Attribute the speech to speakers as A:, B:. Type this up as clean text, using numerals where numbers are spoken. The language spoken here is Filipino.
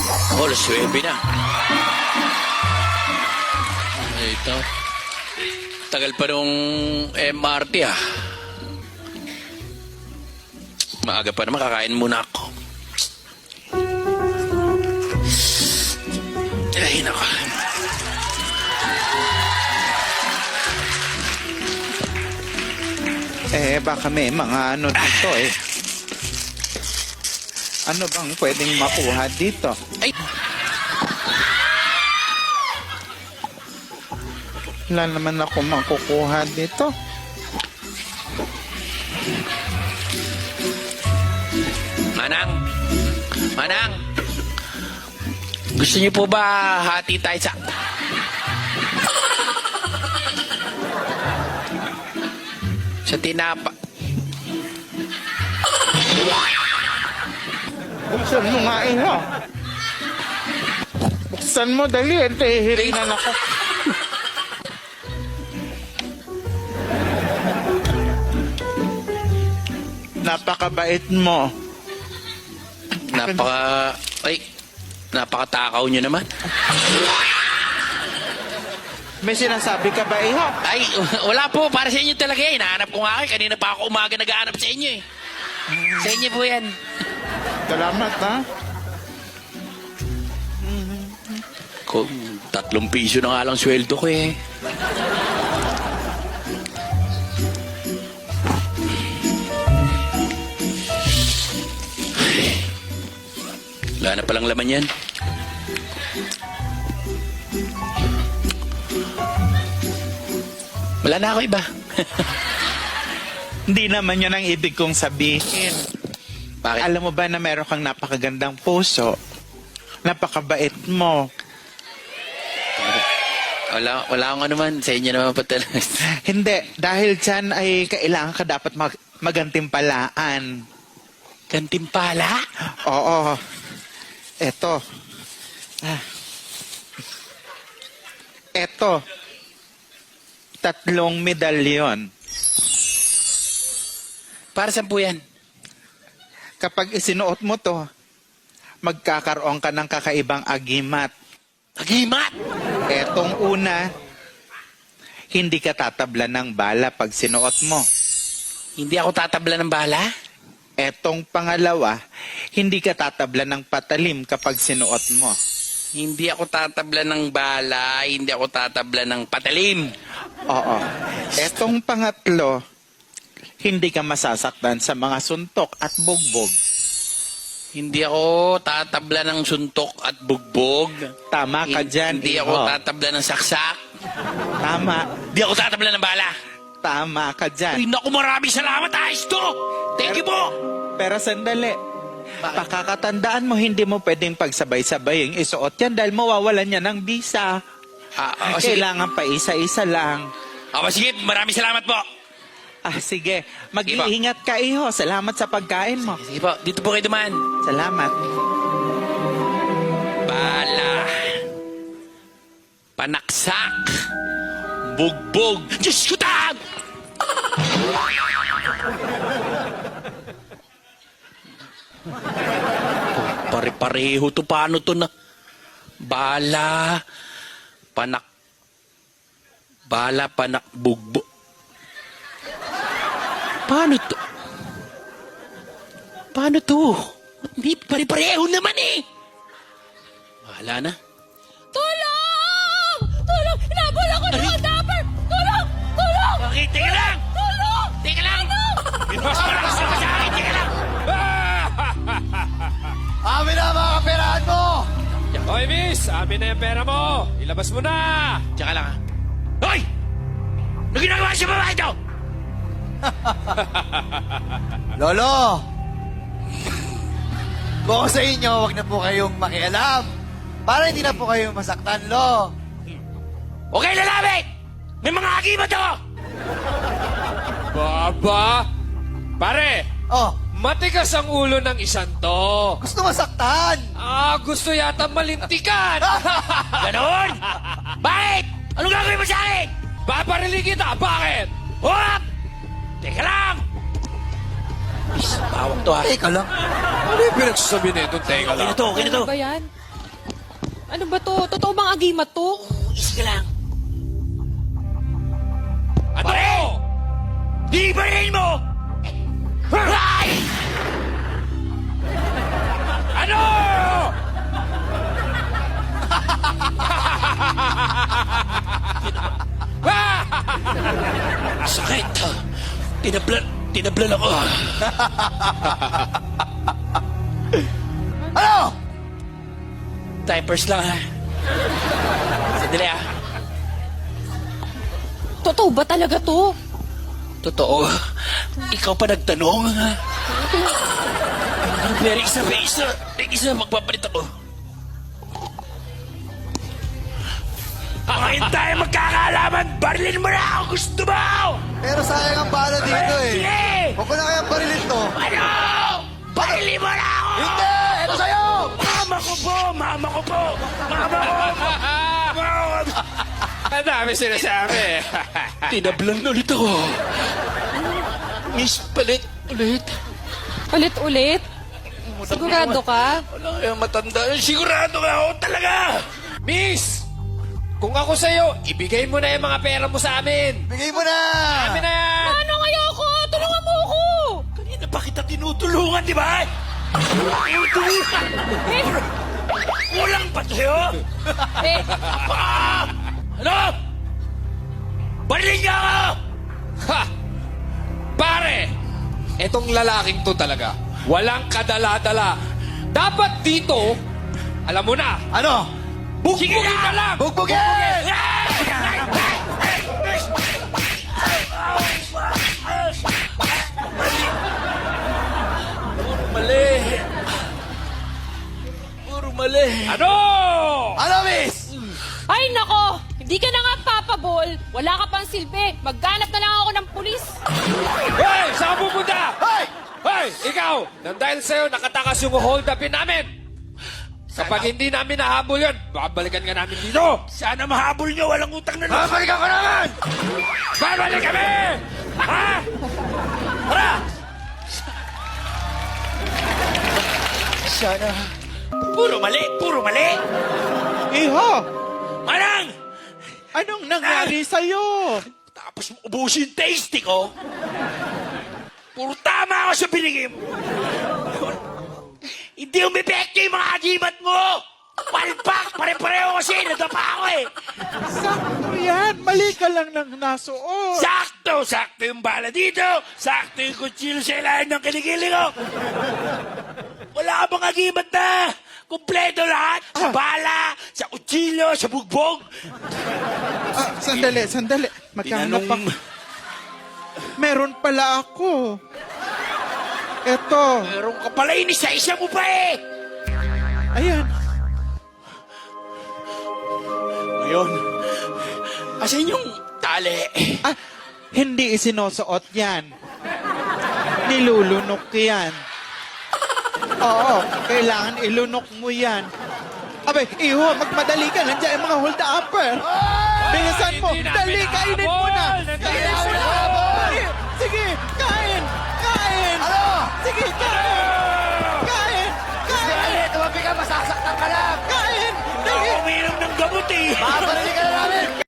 A: Oh, alas 9 na. Ito. Tagal pa nung MRT ah. Maaga pa naman, kakain muna ako. Ay, nako.
B: Baka may mga ano dito eh. Ano bang pwedeng makuha dito?
A: Ay!
B: Wala naman ako makukuha dito.
A: Manang! Manang! Gusto niyo po ba hati tayo sa tinapa?
B: Buksan mo nga ino. Buksan mo, dali. Hiringan ako. Napakabait mo.
A: Napakatakaw niyo naman.
B: May sinasabi ka ba, iho?
A: Ay, wala po. Para sa inyo talaga eh. Hinahanap ko nga kayo. Kanina pa ako umaga nag-aanap sa inyo eh. Sa inyo po yan.
B: Salamat, ha?
A: Kung 3 piso na nga lang sweldo ko eh. Wala na palang laman yan. Wala na ako iba.
B: Hindi naman yun ang ibig kong sabihin.
A: Bakit?
B: Alam mo ba na meron kang napakagandang puso? Napakabait mo.
A: Wala akong ano man. Sa inyo naman pa talaga.
B: Hindi, dahil dyan ay kailangan ka dapat magantimpalaan.
A: Kantimpala?
B: Oo. Eto. Eto. 3 medalyon.
A: Para saan po yan?
B: Kapag isinuot mo to, magkakaroon ka ng kakaibang agimat.
A: Agimat!
B: Etong una, hindi ka tatabla ng bala pag sinuot mo.
A: Hindi ako tatabla ng bala?
B: Etong pangalawa, hindi ka tatabla ng patalim kapag sinuot mo.
A: Hindi ako tatabla ng bala, hindi ako tatabla ng patalim.
B: Oo. Etong pangatlo, hindi ka masasaktan sa mga suntok at bugbog.
A: Hindi ako tatabla ng suntok at bugbog.
B: Tama ka dyan.
A: Hindi ako tatabla ng saksak.
B: Tama.
A: Hindi ako tatabla ng bala.
B: Tama ka dyan.
A: Ay, naku, maraming salamat, ayos to! Thank you po!
B: Pero sandali.
A: Bakit?
B: Pakakatandaan mo, hindi mo pwedeng pagsabay-sabaying isuot yan dahil mawawalan yan ng visa.
A: Sige.
B: Kailangan pa isa-isa lang.
A: Sige, maraming salamat po.
B: Sige. Mag-iingat ka, iho. Salamat sa pagkain mo.
A: Sige po, dito po kayo dumaan.
B: Salamat.
A: Bala. Panaksak. Bugbog. Diyos ko tag! Pare-pareho to. Paano to na? Bala. Bala, panak, bugbo. Paano to? Paano to? Hindi, pare-pareho naman eh. Wala na.
C: Tulong! Tulong! Hinabol ako ng adapter! Tulong! Tulong!
A: Okay, teka lang!
C: Tulong!
A: Teka lang! Mas malakas na sa akin, teka lang!
D: Amin na mga kaperahan mo!
E: Hoy, miss! Amin na yung pera mo! Ilabas mo na!
A: Tsaka lang ha. Hoy! Ano ginagawa siya babae ito?
D: Lolo! Kung ako sa inyo, wag na po kayong makialam. Para hindi na po kayong masaktan, lo.
A: Okay, lalapit! May mga akibat ako!
E: Baba! Pare!
D: Oh,
E: Matigas ang ulo ng isang to.
D: gusto masaktan!
E: Gusto yata malintikan.
A: Ganon! Bakit? Anong gagawin mo sa akin?
E: Babarilin kita. Bakit?
A: Hop! Teka lang! Bawak to ha.
D: Teka lang.
E: Ano yung pinagsasabi nito? Teka
A: Okay
E: lang.
A: na to, okay na to.
C: Ba yan? Ano ba to? Totoo bang agimat to?
A: Isa lang.
E: Ano?
A: Di ba rin mo? Ay!
E: Ano?
A: Sakit. Tinablan ako.
D: Ano?
A: Diapers lang ha. Sandali ah.
C: Totoo ba talaga to?
A: Totoo. Ikaw pa nagtanong. Pero isa, magpapalit ako. Ngayon tayo magkakaalaman. Barilin mo na ako. Gusto mo?
D: Pero sayang ang bala dito eh.
A: Sige!
D: Huwag ko na kayang barilin to.
A: Ano? Barilin mo na ako!
D: Hindi! Ito sa'yo!
A: Mama ko po! Mama ko po! Mama ko!
E: Ang dami sinasabi.
A: Tinablan na ulit ako. Miss, palit ulit.
C: Palit ulit? Sigurado ka?
A: Wala kayang matanda. Sigurado ka ako talaga.
E: Miss! Kung ako sa'yo, ibigay mo na yung mga pera mo sa amin.
D: Bigay mo na!
E: Amin na yan!
C: Ano ayoko? Tulungan mo ako!
A: Kanina pa kita tinutulungan, di ba? Tinutulungan.
C: Eh,
A: Kulang pa sa'yo?
C: eh,
A: Ano? Barilin niya ako!
E: Ha! Pare! Etong lalaking to talaga, walang kadala-dala. Dapat dito, alam mo na,
D: Ano?
E: bugbugin ka lang!
D: Bugbugin!
A: Mali. Puro mali.
E: Ano?
D: Ano, miss?
C: ay nako! Hindi ka na nga papabol. Wala ka pang silbi. Magganap na lang ako ng pulis.
E: Hey! Saan ka pupunta?
D: Hoy!
E: Hey! Ikaw! Nang dahil sa'yo, nakatakas yung hold upin namin. Kapag hindi namin nahabol yun, babalikan ka namin dito.
A: Sana mahabol niyo. Walang utang na loob.
D: Babalikan ko naman!
E: Babalik kami! Ha?
A: Tara! Sana. Puro mali. Puro mali.
B: Iho,
A: Manang!
B: anong nangyari sa'yo?
A: Tapos mo ubusin yung tasty ko. Puro tama ako sa binigay mo. Hindi umipekto yung mga agimat mo. Palpak! Pare-pareho kasi. Nadapa ako eh.
B: Sakto yan, mali ka lang ng nasuot.
A: Sakto! Sakto yung bala dito. Sakto yung kutsilyo sa ilalim ng kilikili ko. Wala ka bang agimat na? Kompleto lahat. Sa bala, sa kutsilyo, sa bugbog.
B: Sandali. Magkano pa? Meron pala ako. Eto,
A: Meron ka pala inisa-isa mo pa eh.
B: ayan.
A: Ngayon, asan yung tali?
B: Ah, hindi isinusuot yan. Nilulunok yan. Oo, kailangan ilunok mo yan. Abay, iho, magmadali ka. Nandiyan yung mga hold-upper. Bilisan mo.
E: Hindi namin
B: Dali, kainin mo na.
E: nahabol.
B: Kainin mo na. Sige, kain. Kain.
D: Ano?
B: Sige, kain. Kain.
D: Dali, tumabi ka, masasaktan ka lang!
B: Kain. Dali.
A: Uminom ng gamot eh.
D: Babalikan na namin!